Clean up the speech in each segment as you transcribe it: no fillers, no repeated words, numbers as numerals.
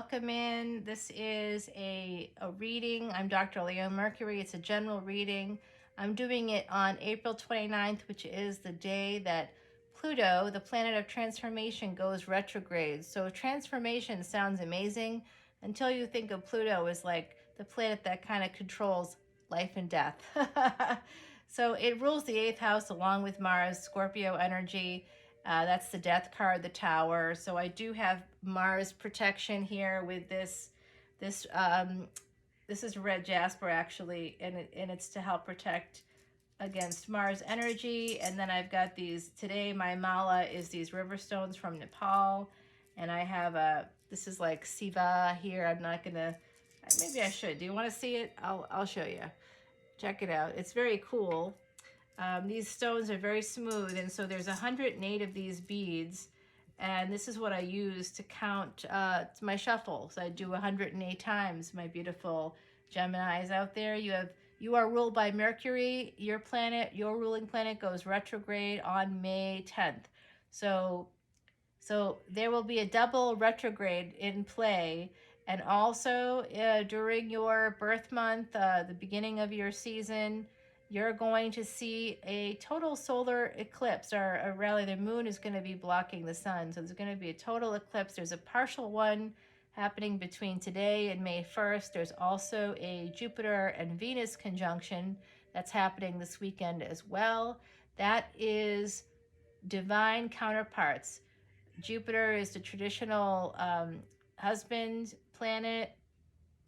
welcome in. This is a reading. I'm Dr. Leona Mercury. It's a general reading. I'm doing it on April 29th, which is the day that Pluto, the planet of transformation, goes retrograde. So transformation sounds amazing until you think of Pluto as like the planet that kind of controls life and death. So it rules the 8th house along with Mars, Scorpio energy. That's the death card, the Tower. So I do have Mars protection here with this. This is red jasper actually, and it's to help protect against Mars energy. And then I've got these today. My mala is these river stones from Nepal, and I have this is like Siva here. I'm not gonna. Maybe I should. Do you want to see it? I'll show you. Check it out. It's very cool. These stones are very smooth, and so there's 108 of these beads, and this is what I use to count my shuffle. So I do 108 times. My beautiful Geminis out there, you are ruled by Mercury. Your planet, your ruling planet, goes retrograde on May 10th. So there will be a double retrograde in play. And also during your birth month, the beginning of your season, you're going to see a total solar eclipse, or really the moon is going to be blocking the sun. So there's going to be a total eclipse. There's a partial one happening between today and May 1st. There's also a Jupiter and Venus conjunction that's happening this weekend as well. That is divine counterparts. Jupiter is the traditional husband planet.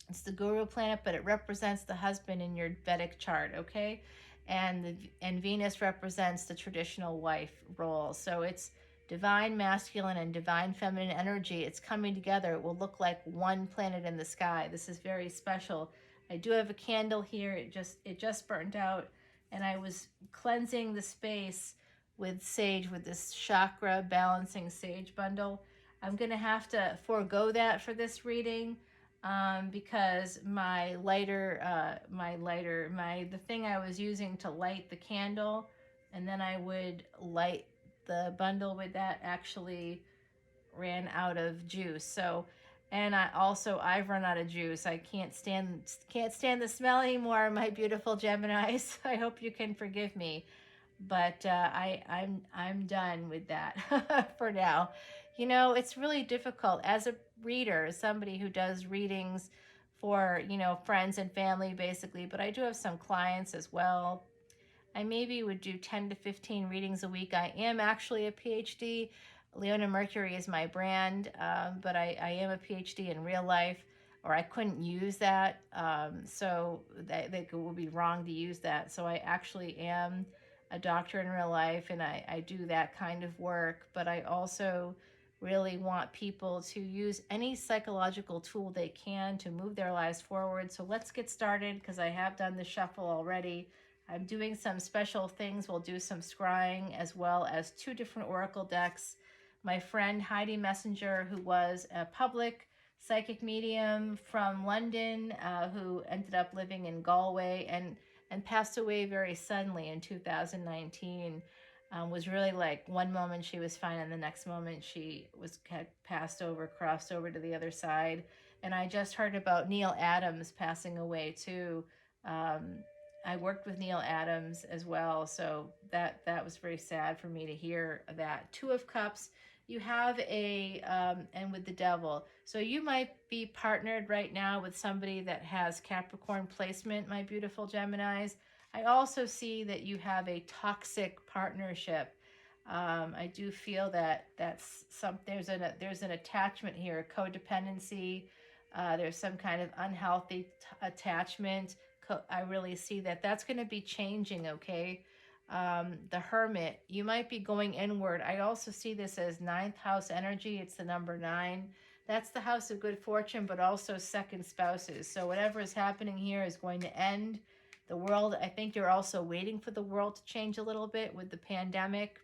It's the guru planet, but it represents the husband in your Vedic chart, okay? And Venus represents the traditional wife role. So it's divine masculine and divine feminine energy. It's coming together. It will look like one planet in the sky. This is very special. I do have a candle here. It just burnt out, and I was cleansing the space with sage, with this chakra balancing sage bundle. I'm gonna have to forego that for this reading because the thing I was using to light the candle, and then I would light the bundle with that, actually ran out of juice. So, and I've run out of juice. I can't stand the smell anymore, my beautiful Geminis. I hope you can forgive me, but I'm done with that for now. You know, it's really difficult as a reader, somebody who does readings for, friends and family basically, but I do have some clients as well. I maybe would do 10 to 15 readings a week. I am actually a PhD. Leona Mercury is my brand, but I am a PhD in real life, or I couldn't use that. So it would be wrong to use that. So I actually am a doctor in real life, and I do that kind of work, but I also really want people to use any psychological tool they can to move their lives forward. So let's get started, because I have done the shuffle already. I'm doing some special things. We'll do some scrying as well as 2 different oracle decks. My friend Heidi Messenger, who was a public psychic medium from London, who ended up living in Galway and passed away very suddenly in 2019, was really like one moment she was fine and the next moment she had crossed over to the other side. And I just heard about Neil Adams passing away too. I worked with Neil Adams as well, so that was very sad for me to hear that. 2 of Cups, you have and with the Devil. So you might be partnered right now with somebody that has Capricorn placement, my beautiful Geminis. I also see that you have a toxic partnership. I do feel that there's an attachment here, a codependency. There's some kind of unhealthy attachment. I really see that's going to be changing, okay? The Hermit, you might be going inward. I also see this as 9th house energy. It's the number 9. That's the house of good fortune, but also second spouses. So whatever is happening here is going to end. The world, I think you're also waiting for the world to change a little bit with the pandemic.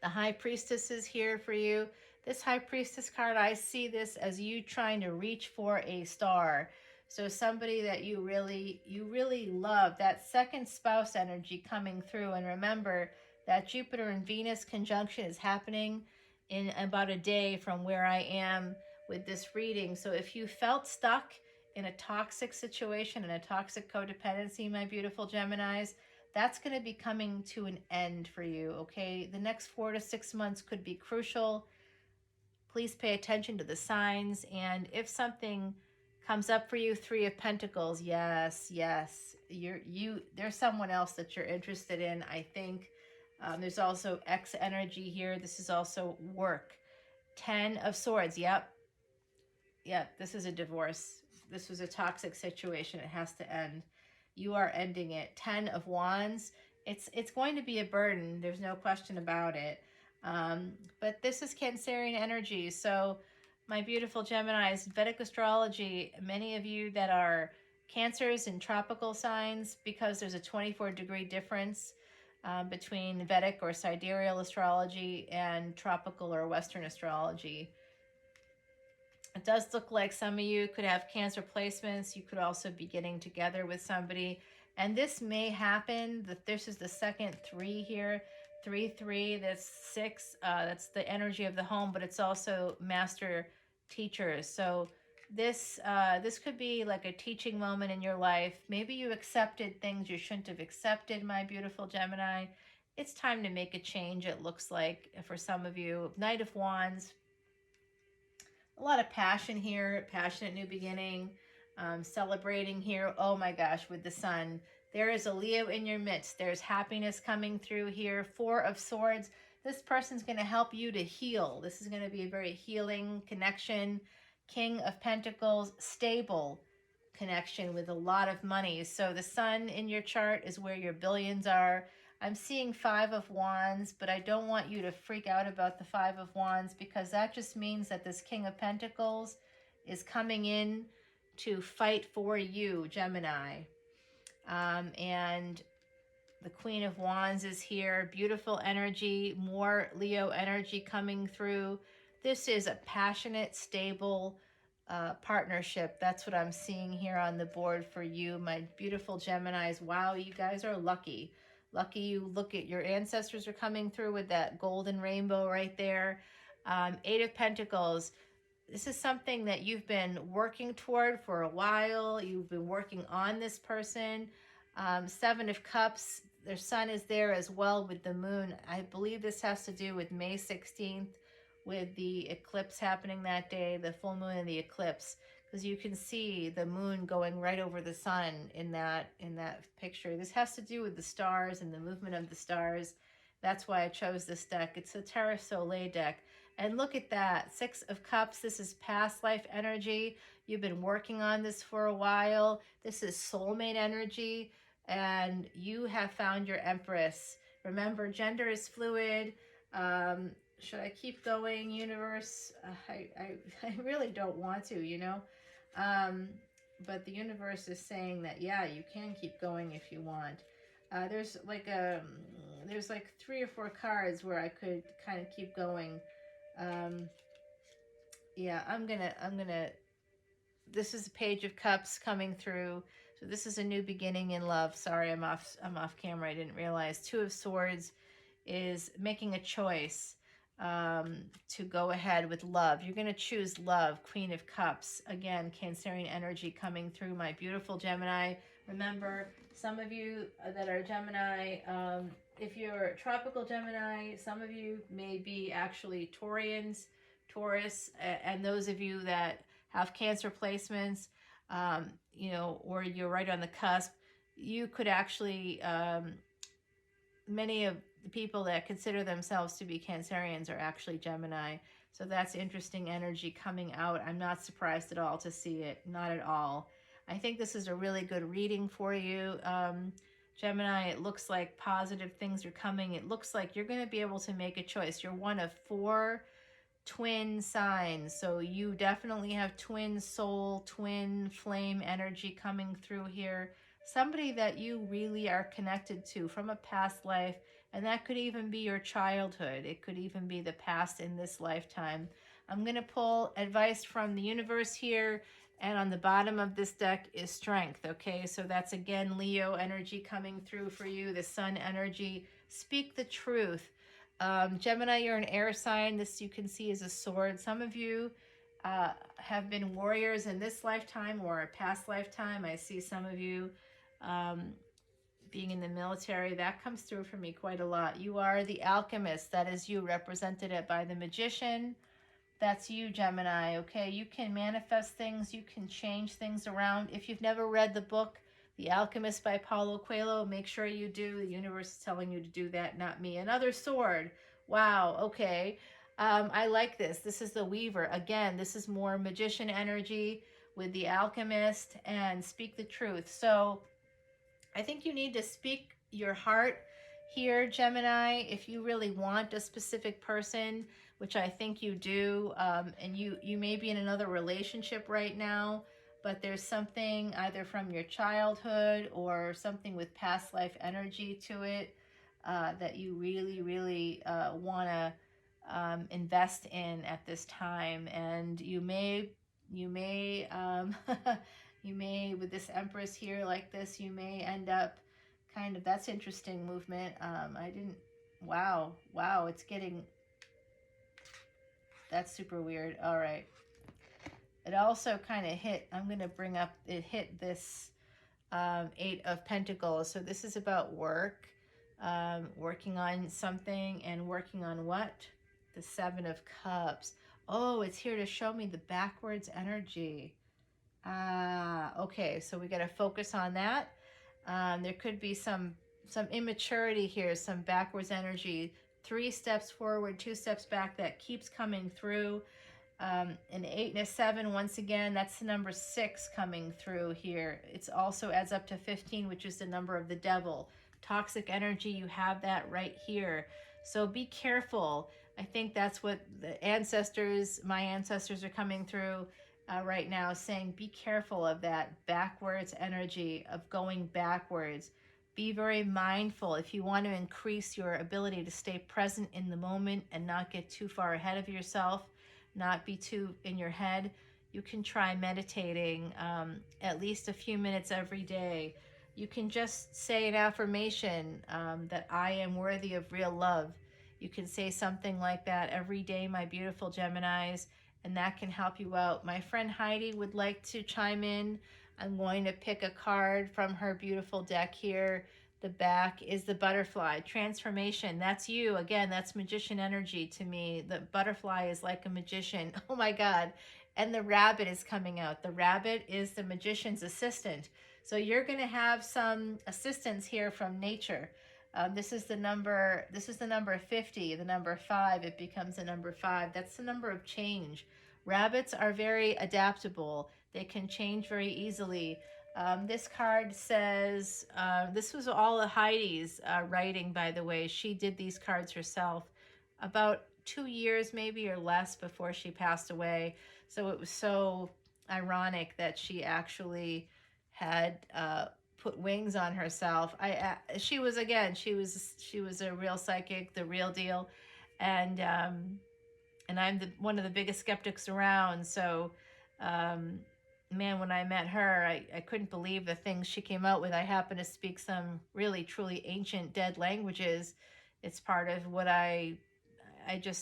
The High Priestess is here for you. This High Priestess card, I see this as you trying to reach for a star. So somebody that you really love, that second spouse energy coming through. And remember that Jupiter and Venus conjunction is happening in about a day from where I am with this reading. So if you felt stuck in a toxic situation, in a toxic codependency, my beautiful Geminis, that's going to be coming to an end for you, okay? The next 4 to 6 months could be crucial. Please pay attention to the signs. And if something comes up for you, 3 of Pentacles, yes, there's someone else that you're interested in, I think. There's also X energy here. This is also work. 10 of Swords, yep, this is a divorce. This was a toxic situation. It has to end. You are ending it. 10 of Wands. It's going to be a burden. There's no question about it. But this is Cancerian energy. So my beautiful Geminis, Vedic astrology, many of you that are Cancers and tropical signs, because there's a 24-degree difference between Vedic or sidereal astrology and tropical or Western astrology. It does look like some of you could have Cancer placements. You could also be getting together with somebody. And this may happen. This is the second 3 here. 3, that's 6. That's the energy of the home, but it's also master teachers. So this could be like a teaching moment in your life. Maybe you accepted things you shouldn't have accepted, my beautiful Gemini. It's time to make a change, it looks like, for some of you. Knight of Wands. A lot of passion here, passionate new beginning, celebrating here. Oh my gosh, with the Sun. There is a Leo in your midst. There's happiness coming through here. 4 of Swords. This person's going to help you to heal. This is going to be a very healing connection. King of Pentacles, stable connection with a lot of money. So the Sun in your chart is where your billions are. I'm seeing 5 of Wands, but I don't want you to freak out about the 5 of Wands, because that just means that this King of Pentacles is coming in to fight for you, Gemini. And the Queen of Wands is here. Beautiful energy, more Leo energy coming through. This is a passionate, stable partnership. That's what I'm seeing here on the board for you, my beautiful Geminis. Wow, you guys are lucky. Lucky you. Look at your ancestors are coming through with that golden rainbow right there. 8 of Pentacles. This is something that you've been working toward for a while. You've been working on this person. 7 of Cups. Their Sun is there as well with the Moon. I believe this has to do with May 16th with the eclipse happening that day, the full moon and the eclipse. Because you can see the moon going right over the sun in that picture. This has to do with the stars and the movement of the stars. That's why I chose this deck. It's a Terra Soleil deck. And look at that, 6 of Cups. This is past life energy. You've been working on this for a while. This is soulmate energy. And you have found your Empress. Remember, gender is fluid. Should I keep going, universe? I really don't want to, you know. But the universe is saying that, yeah, you can keep going if you want. There's like 3 or 4 cards where I could kind of keep going. Yeah, I'm gonna. This is a Page of Cups coming through. So this is a new beginning in love. Sorry, I'm off camera. I didn't realize. 2 of Swords is making a choice to go ahead with love. You're going to choose love. Queen of Cups. Again, Cancerian energy coming through, my beautiful Gemini. Remember, some of you that are Gemini, if you're tropical Gemini, some of you may be actually Taurians, Taurus, and those of you that have Cancer placements, you know, or you're right on the cusp, you could actually, many of the people that consider themselves to be Cancerians are actually Gemini. So that's interesting energy coming out. I'm not surprised at all to see it. Not at all. I think this is a really good reading for you, Gemini. It looks like positive things are coming. It looks like you're going to be able to make a choice. You're one of 4 twin signs. So you definitely have twin soul, twin flame energy coming through here. Somebody that you really are connected to from a past life, and that could even be your childhood. It could even be the past in this lifetime. I'm going to pull advice from the universe here, and on the bottom of this deck is strength, okay? So that's, again, Leo energy coming through for you, the Sun energy. Speak the truth. Gemini, you're an air sign. This you can see is a sword. Some of you have been warriors in this lifetime or a past lifetime. I see some of you being in the military. That comes through for me quite a lot. You are the alchemist. That is you, represented by the magician. That's you, Gemini, okay? You can manifest things. You can change things around. If you've never read the book, The Alchemist by Paulo Coelho, make sure you do. The universe is telling you to do that, not me. Another sword. Wow, okay. I like this. This is the Weaver. Again, this is more magician energy with the alchemist and speak the truth. So I think you need to speak your heart here, Gemini, if you really want a specific person, which I think you do, and you may be in another relationship right now, but there's something either from your childhood or something with past life energy to it that you really, really want to invest in at this time. And you may you may, with this Empress here like this, you may end up kind of, that's interesting movement. I didn't, wow, it's getting, that's super weird. All right. It also kind of hit, I'm going to bring up, it hit this Eight of Pentacles. So this is about work, working on something, and working on what? The Seven of Cups. Oh, it's here to show me the backwards energy. Okay, so we got to focus on that. There could be some immaturity here, some backwards energy. 3 steps forward, 2 steps back, that keeps coming through. An 8 and a 7, once again, that's the number 6 coming through here. It also adds up to 15, which is the number of the devil. Toxic energy, you have that right here. So be careful. I think that's what the ancestors, my ancestors, are coming through right now, saying be careful of that backwards energy, of going backwards. Be very mindful if you want to increase your ability to stay present in the moment and not get too far ahead of yourself, not be too in your head. You can try meditating at least a few minutes every day. You can just say an affirmation that I am worthy of real love. You can say something like that every day, my beautiful Geminis, and that can help you out. My friend Heidi would like to chime in. I'm going to pick a card from her beautiful deck here. The back is the butterfly. Transformation, that's you. Again, that's magician energy to me. The butterfly is like a magician. Oh my God. And the rabbit is coming out. The rabbit is the magician's assistant. So you're going to have some assistance here from nature. This is the number 50, the number 5, it becomes the number 5. That's the number of change. Rabbits are very adaptable. They can change very easily. This card says, this was all of Heidi's writing, by the way. She did these cards herself about 2 years maybe or less before she passed away. So it was so ironic that she actually had put wings on herself. She was a real psychic, the real deal, and I'm one of the biggest skeptics around. So, man, when I met her, I couldn't believe the things she came out with. I happen to speak some really truly ancient dead languages. It's part of what I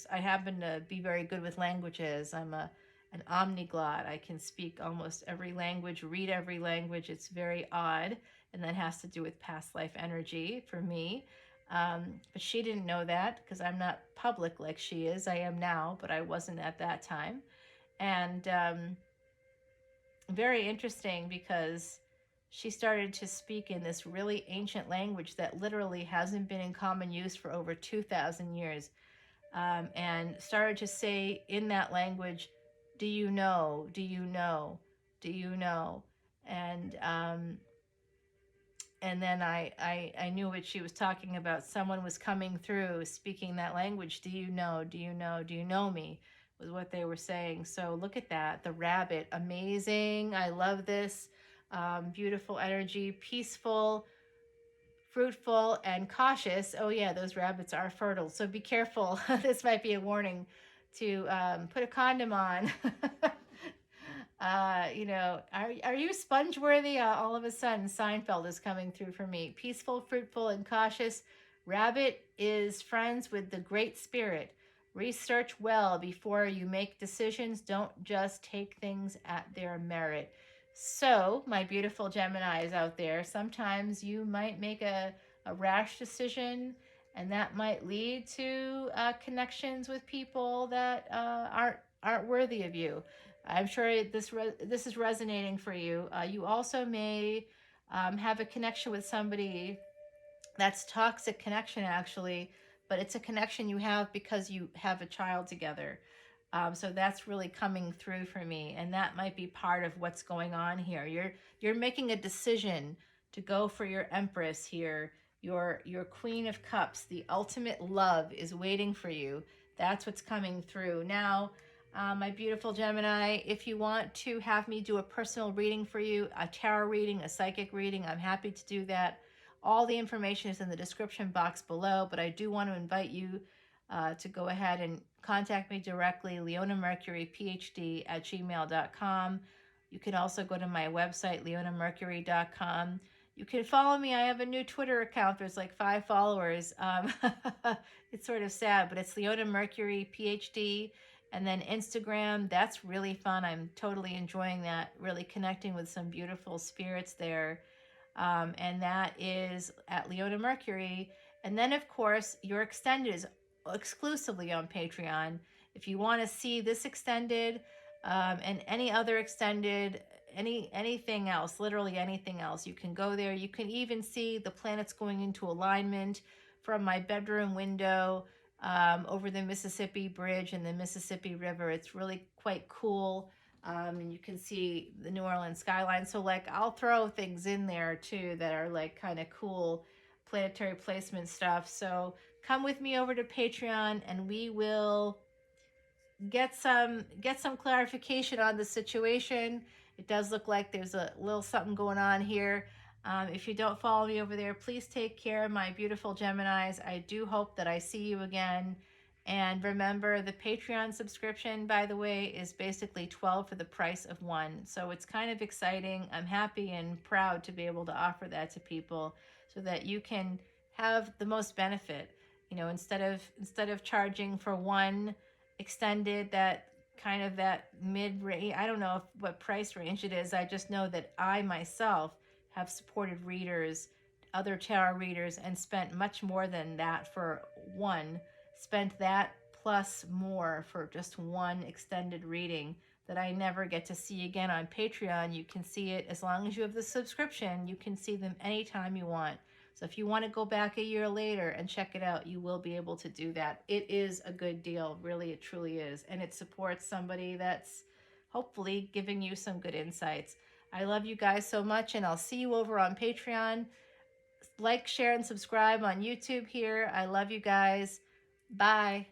happen to be very good with languages. I'm an omniglot. I can speak almost every language, read every language. It's very odd, and that has to do with past life energy for me. But she didn't know that because I'm not public like she is. I am now, but I wasn't at that time. And very interesting because she started to speak in this really ancient language that literally hasn't been in common use for over 2,000 years. And started to say in that language, do you know, do you know, do you know? And then I knew what she was talking about. Someone was coming through speaking that language. Do you know, do you know, do you know me? Was what they were saying. So look at that. The rabbit, amazing. I love this. Beautiful energy, peaceful, fruitful, and cautious. Oh yeah, those rabbits are fertile. So be careful. This might be a warning to put a condom on. Are you sponge worthy? All of a sudden, Seinfeld is coming through for me. Peaceful, fruitful, and cautious. Rabbit is friends with the Great Spirit. Research well before you make decisions. Don't just take things at their merit. So, my beautiful Geminis out there, sometimes you might make a rash decision, and that might lead to connections with people that aren't worthy of you. I'm sure this is resonating for you. You also may have a connection with somebody that's toxic connection, actually, but it's a connection you have because you have a child together. So that's really coming through for me, and that might be part of what's going on here. You're making a decision to go for your Empress here, your Queen of Cups. The ultimate love is waiting for you. That's what's coming through now. My beautiful Gemini, if you want to have me do a personal reading for you, a tarot reading, a psychic reading, I'm happy to do that. All the information is in the description box below, but I do want to invite you to go ahead and contact me directly, leonamercuryphd@gmail.com. You can also go to my website, leonamercury.com. You can follow me. I have a new Twitter account. There's like 5 followers. It's sort of sad, but it's Leona Mercury PhD. And then Instagram, that's really fun. I'm totally enjoying that, really connecting with some beautiful spirits there. And that is at Leona Mercury. And then, of course, your extended is exclusively on Patreon. If you want to see this extended and any other extended, anything else, literally anything else, you can go there. You can even see the planets going into alignment from my bedroom window over the Mississippi Bridge and the Mississippi River. It's really quite cool. And you can see the New Orleans skyline. So like I'll throw things in there too that are like kind of cool planetary placement stuff. So come with me over to Patreon and we will get some clarification on the situation. It does look like there's a little something going on here. If you don't follow me over there, please take care, my beautiful Geminis. I do hope that I see you again. And remember, the Patreon subscription, by the way, is basically 12 for the price of 1. So it's kind of exciting. I'm happy and proud to be able to offer that to people so that you can have the most benefit. You know, instead of charging for one extended, that kind of that mid range, I don't know what price range it is. I just know that I myself have supported readers, other tarot readers, and spent much more than that for one. Spent that plus more for just one extended reading that I never get to see again on Patreon. You can see it as long as you have the subscription. You can see them anytime you want. So if you want to go back a year later and check it out, you will be able to do that. It is a good deal. Really, it truly is. And it supports somebody that's hopefully giving you some good insights. I love you guys so much, and I'll see you over on Patreon. Like, share, and subscribe on YouTube here. I love you guys. Bye.